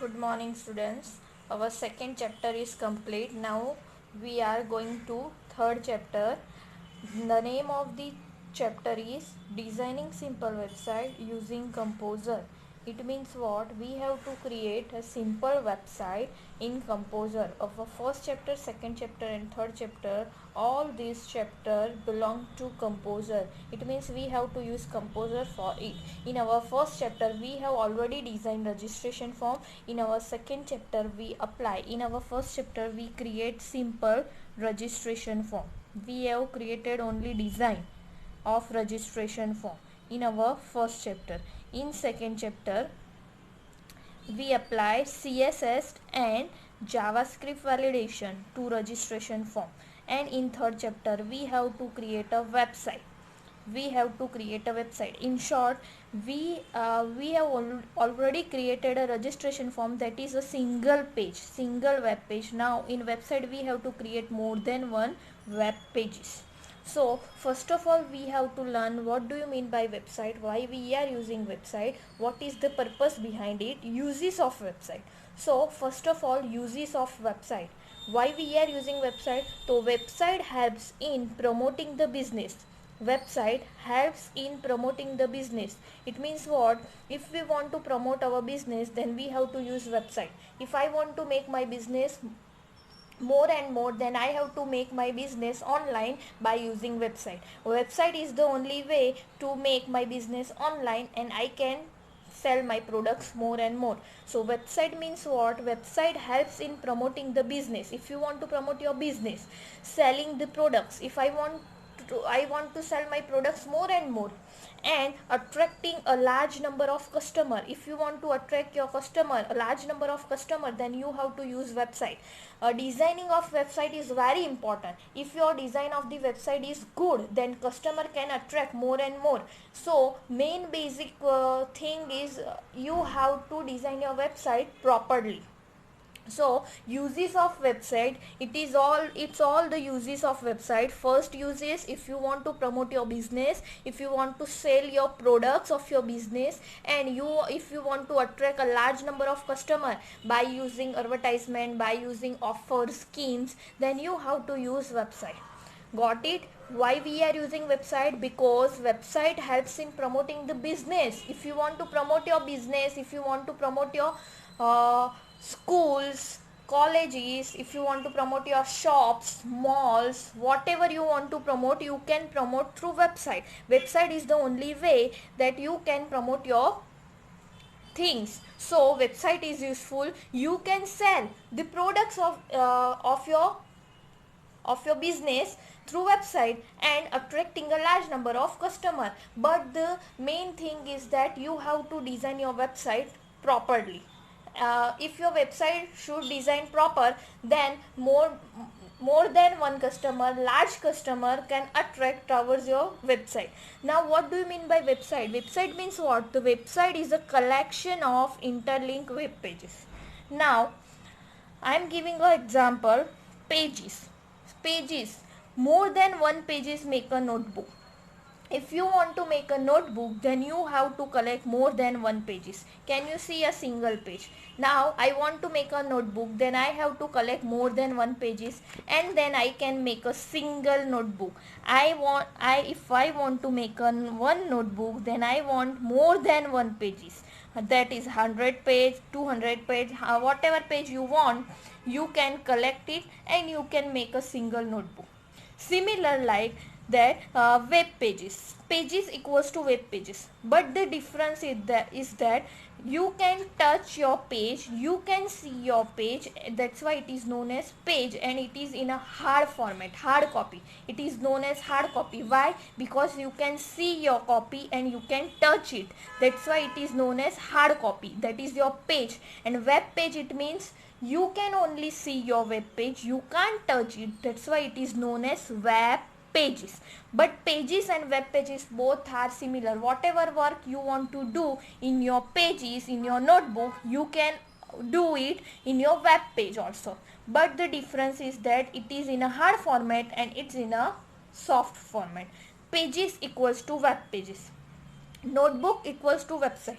Good morning, students. Our second chapter is complete. Now we are going to third chapter. The name of the chapter is Designing Simple Website Using Composer. It means what? We have to create a simple website in Composer. Of our first chapter, second chapter and third chapter, all these chapters belong to Composer. It means we have to use Composer for it. In our first chapter we have already designed registration form. In our second chapter we apply. In our first chapter we create simple registration form. We have created only design of registration form in our first chapter. In second chapter we apply CSS and JavaScript validation to registration form, and in third chapter we have to create a website. In short, we have already created a registration form, that is a single web page. Now in website we have to create more than one web pages. So first of all we have to learn what do you mean by website, why we are using website, what is the purpose behind it, uses of website. So first of all, uses of website. Why we are using website? So website helps in promoting the business. Website helps in promoting the business. It means what? If we want to promote our business, then we have to use website. If I want to make my business more and more, then I have to make my business online by using website is the only way to make my business online, and I can sell my products more and more. So website means what? Website helps in promoting the business. If you want to promote your business, selling the products, if I want to sell my products more and more, and attracting a large number of customer. If you want to attract your customer, a large number of customer, then you have to use website. Designing of website is very important. If your design of the website is good, then customer can attract more and more. So main basic thing is you have to design your website properly. So uses of website, it's all the uses of website. First use is if you want to promote your business, if you want to sell your products of your business, and if you want to attract a large number of customer by using advertisement, by using offer schemes, then you have to use website. Got it? Why we are using website? Because website helps in promoting the business. If you want to promote your business, if you want to promote your schools, colleges, if you want to promote your shops, malls, whatever you want to promote, you can promote through website. Website is the only way that you can promote your things. So website is useful. You can sell the products of your business through website and attracting a large number of customer. But the main thing is that you have to design your website properly. If your website should design proper, then more than one customer, large customer can attract towards your website. Now what do you mean by website? Website means what? The website is a collection of interlinked web pages. Now I am giving an example. Pages, more than one pages make a notebook. If you want to make a notebook, then you have to collect more than one pages. Can you see a single page? Now I want to make a notebook, then I have to collect more than one pages, and then I can make a single notebook. If I want to make one notebook, then I want more than one pages. That is 100 page, 200 page, whatever page you want, you can collect it and you can make a single notebook. Similar like that, web pages equals to web pages, but the difference is that you can touch your page, you can see your page. That's why it is known as page, and it is in a hard format, hard copy. It is known as hard copy. Why? Because you can see your copy and you can touch it. That's why it is known as hard copy. That is your page. And web page, it means you can only see your web page, you can't touch it. That's why it is known as web pages. But pages and web pages both are similar. Whatever work you want to do in your pages, in your notebook, you can do it in your web page also. But the difference is that it is in a hard format and it's in a soft format. Pages equals to web pages, notebook equals to website.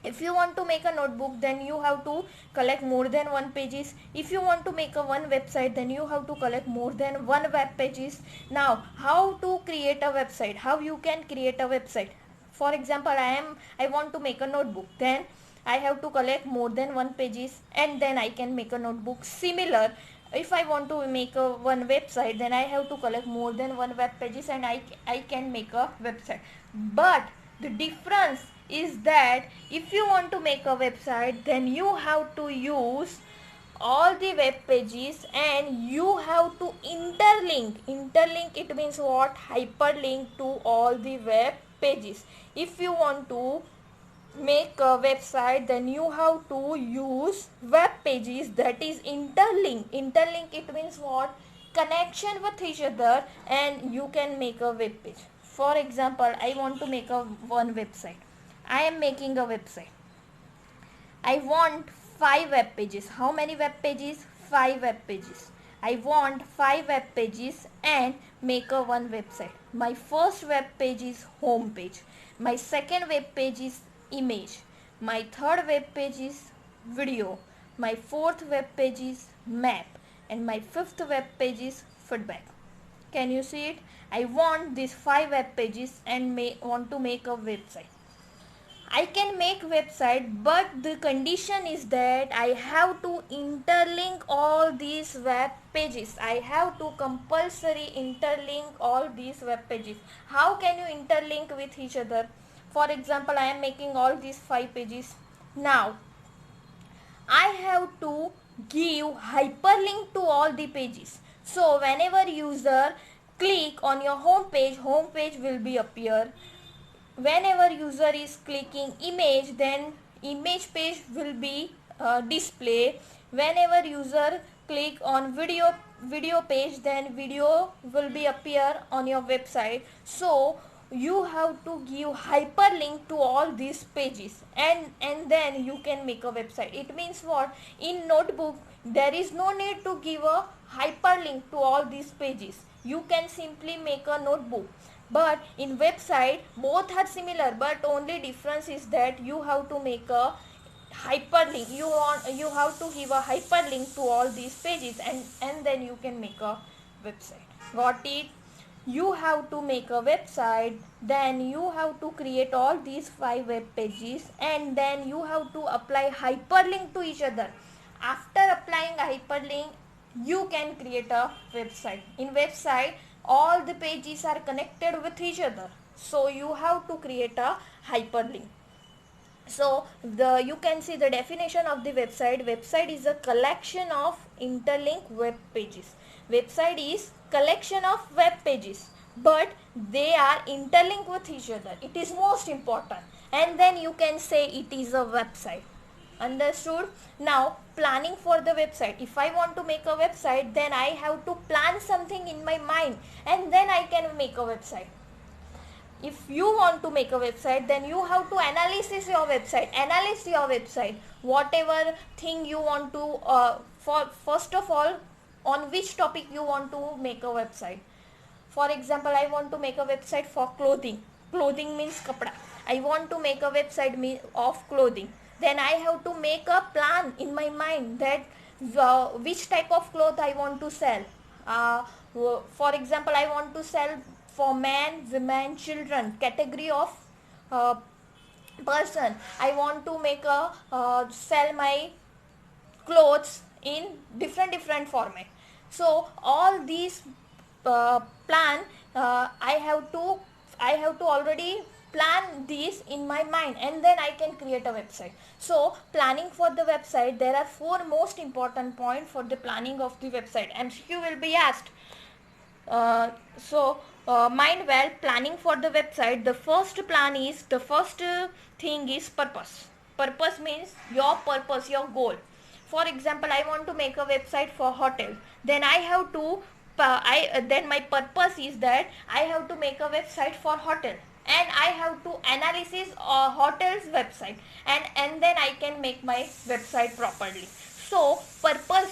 If you want to make a notebook, then you have to collect more than one pages. If you want to make a one website, then you have to collect more than one web pages. Now how to create a website, how you can create a website? For example, I want to make a notebook, then I have to collect more than one pages, and then I can make a notebook. Similar, if I want to make a one website, then I have to collect more than one web pages, and I can make a website. But the difference is that if you want to make a website, then you have to use all the web pages, and you have to interlink. It means what? Hyperlink to all the web pages. If you want to make a website, then you have to use web pages that is interlink. It means what? Connection with each other, and you can make a web page. For example, I want to make a one website. I am making a website. I want 5 web pages. How many web pages? 5 web pages. I want 5 web pages and make a one website. My first web page is home page. My second web page is image. My third web page is video. My fourth web page is map. And my fifth web page is feedback. Can you see it? I want these 5 web pages and want to make a website. I can make website, but the condition is that I have to interlink all these web pages. I have to compulsory interlink all these web pages. How can you interlink with each other? For example, I am making all these 5 pages. Now, I have to give hyperlink to all the pages. So, whenever user click on your home page will be appear. Whenever user is clicking image, then image page will be display. Whenever user click on video page, then video will be appear on your website. So you have to give hyperlink to all these pages, and then you can make a website. It means what? In notebook there is no need to give a hyperlink to all these pages. You can simply make a notebook. But in website both are similar, but only difference is that you have to make a hyperlink. You have to give a hyperlink to all these pages, and then you can make a website. Got it? You have to make a website, then you have to create all these 5 web pages, and then you have to apply hyperlink to each other. After applying a hyperlink, you can create a website. In website all the pages are connected with each other, so you have to create a hyperlink. So you can see the definition of the website. Website is a collection of interlinked web pages. Website is collection of web pages, but they are interlinked with each other. It is most important, and then you can say it is a website. Understood? Now planning for the website. If I want to make a website, then I have to plan something in my mind, and then I can make a website. If you want to make a website, then you have to analyze your website. Whatever thing you want to first of all, on which topic you want to make a website. For example, I want to make a website for clothing. Clothing means kapda. I want to make a website of clothing. Then I have to make a plan in my mind that which type of cloth I want to sell. For example, I want to sell for men, women, children, category of person. I want to make a sell my clothes in different format. So all these plan I have to already plan this in my mind, and then I can create a website. So planning for the website, there are 4 most important points for the planning of the website. MCQ will be asked. Mind well, planning for the website, the first thing is purpose. Purpose means your purpose, your goal. For example, I want to make a website for hotel. Then I have to then my purpose is that I have to make a website for hotel, and I have to analysis a hotel's website, and then I can make my website properly. So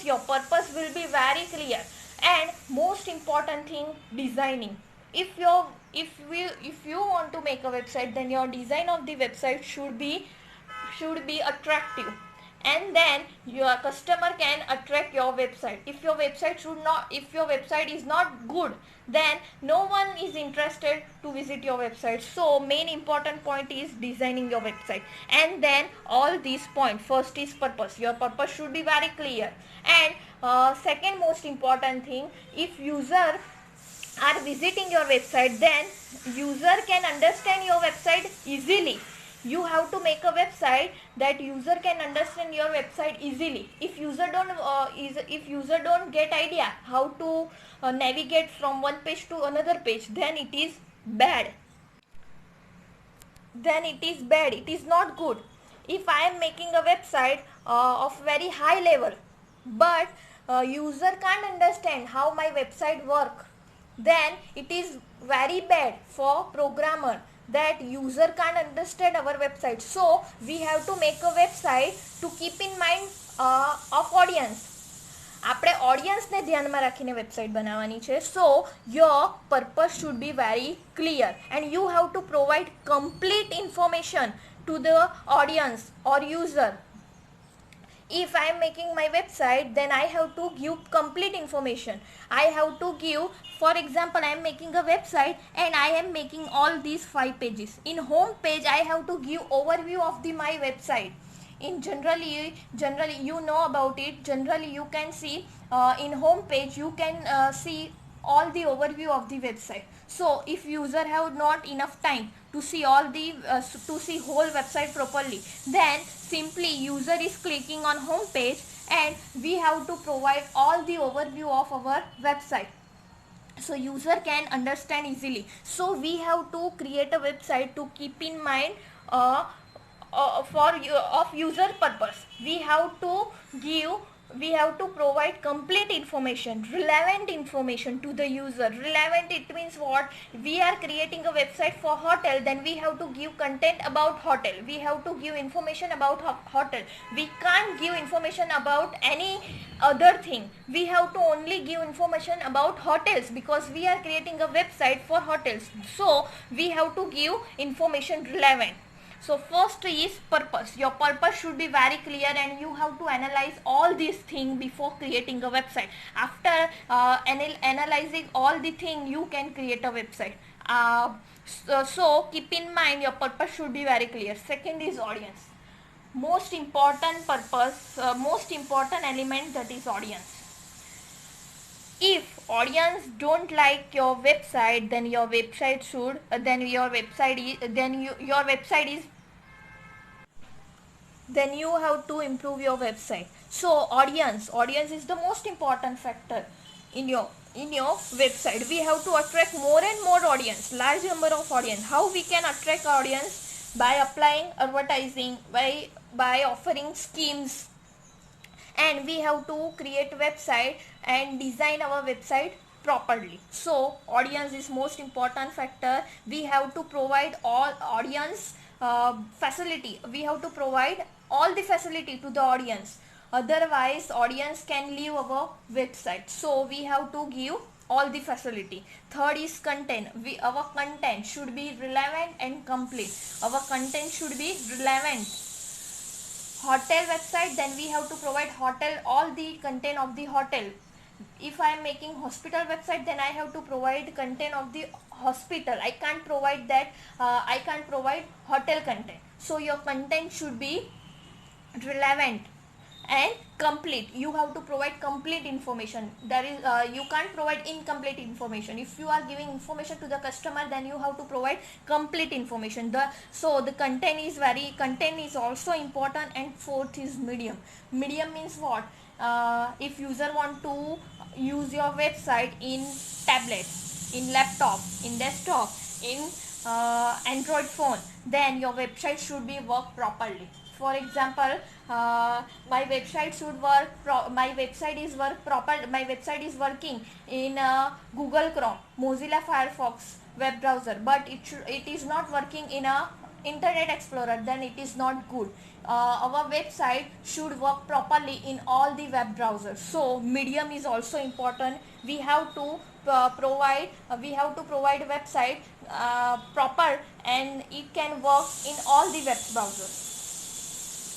your purpose will be very clear. And most important thing, designing. If you want to make a website, then your design of the website should be should be attractive, and then your customer can attract your website. If your website is not good, then no one is interested to visit your website. So main important point is designing your website. And then all these points, first is purpose. Your purpose should be very clear. And second most important thing, if user are visiting your website, then user can understand your website easily. You have to make a website that user can understand your website easily. If user don't get idea how to navigate from one page to another page, then it is bad. It is not good. If I am making a website of very high level, but user can't understand how my website work, then it is very bad for programmer, that user can't understand our website. So we have to make a website to keep in mind of audience. આપણે ઓડિયન્સને ધ્યાનમાં રાખીને website બનાવવાની છે. સો your purpose should be very clear and you have to provide complete information to the audience or user. If I am making my website, then I have to give complete information. I have to give, for example, I am making a website and I am making all these 5 pages. In home page, I have to give overview of my website. In generally you know about it. Generally you can see in home page you can see all the overview of the website. So if user have not enough time to see to see whole website properly, then simply user is clicking on home page and we have to provide all the overview of our website, so user can understand easily. So we have to create a website to keep in mind of user purpose. We have to provide complete information, relevant information to the user. Relevant, it means what? We are creating a website for hotel, then we have to give content about hotel. We have to give information about hotel. We can't give information about any other thing. We have to only give information about hotels because we are creating a website for hotels. So we have to give information relevant. So first is purpose. Your purpose should be very clear and you have to analyze all these things before creating a website. After analyzing all the things, you can create a website. So keep in mind your purpose should be very clear. Second is audience. Most important purpose, most important element, that is audience. If audience don't like your website, then your website is then you have to improve your website. So audience is the most important factor in your website. We have to attract more and more audience, large number of audience. How we can attract audience? By applying advertising, by offering schemes, and we have to create website and design our website properly. So audience is most important factor. We have to provide all audience facility. We have to provide all the facility to the audience, otherwise audience can leave our website. So we have to give all the facility. Third is content. Our content should be relevant and complete. Our content should be relevant. Hotel website, then we have to provide hotel, all the content of the hotel. If I am making hospital website, then I have to provide content of the hospital. I can't provide that. I can't provide hotel content. So your content should be relevant and complete. You have to provide complete information. There is you can't provide incomplete information. If you are giving information to the customer, then you have to provide complete information. So the content is also important. And fourth is medium. Medium means what? If user want to use your website in tablet, in laptop, in desktop, in Android phone, then your website should be work properly. For example, my website is working in Google Chrome, Mozilla Firefox web browser, but it is not working in a Internet Explorer, then it is not good. Our website should work properly in all the web browsers. So medium is also important. We have to provide website proper, and it can work in all the web browsers.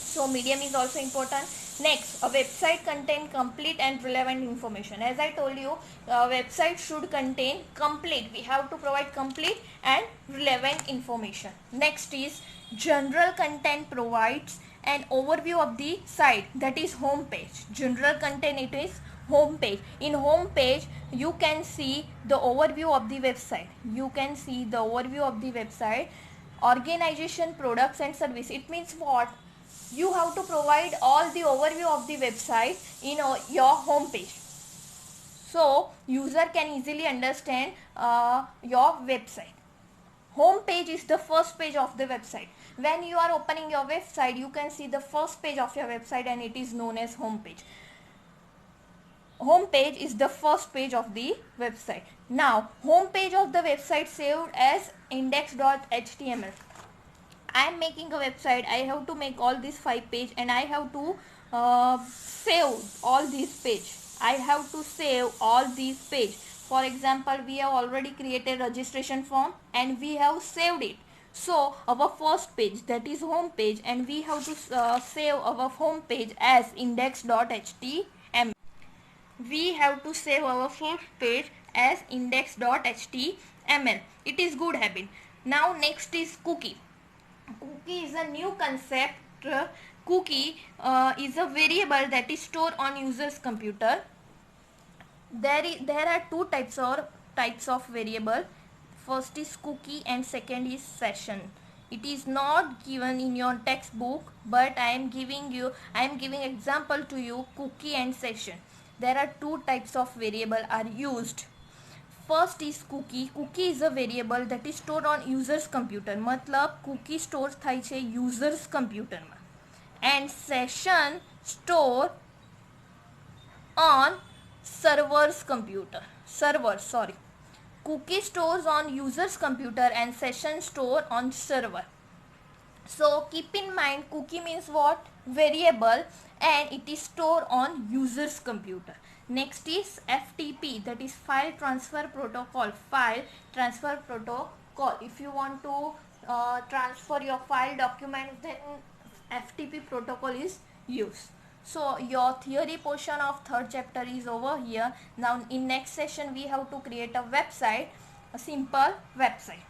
So medium is also important. Next, a website contain complete and relevant information. As I told you, a website should contain complete. We have to provide complete and relevant information. Next is general content provides an overview of the site, that is home page. General content, it is home page. In home page you can see the overview of the website. You can see the overview of the website. Organization, products and service. It means what? You have to provide all the overview of the website in your home page, so user can easily understand your website. Home page is the first page of the website. When you are opening your website, you can see the first page of your website and it is known as home page. Home page is the first page of the website. Now home page of the website saved as index.html. I am making a website. I have to make all these 5 page and I have to save all these page. I have to save all these page. For example, we have already created registration form and we have saved it. So our first page, that is home page, and we have to save our home page as index.html. We have to save our first page as index.html. It is good habit. Now next is cookie. Cookie is a new concept. Cookie is a variable that is stored on user's computer. There are two types of variable. First is cookie and second is session. It is not given in your textbook, but I am giving example to you. Cookie and session. There are two types of variable are used. First is cookie. Cookie is a variable that is stored on user's computer. मतलब cookie store થાય છે user's computer માં. And session store on server's computer. Cookie stores on user's computer and session store on server. So keep in mind, cookie means what? Variable, and it is stored on user's computer. Next is FTP, that is file transfer protocol. If you want to transfer your file documents, then FTP protocol is used. So your theory portion of third chapter is over here. Now in next session we have to create a website, a simple website.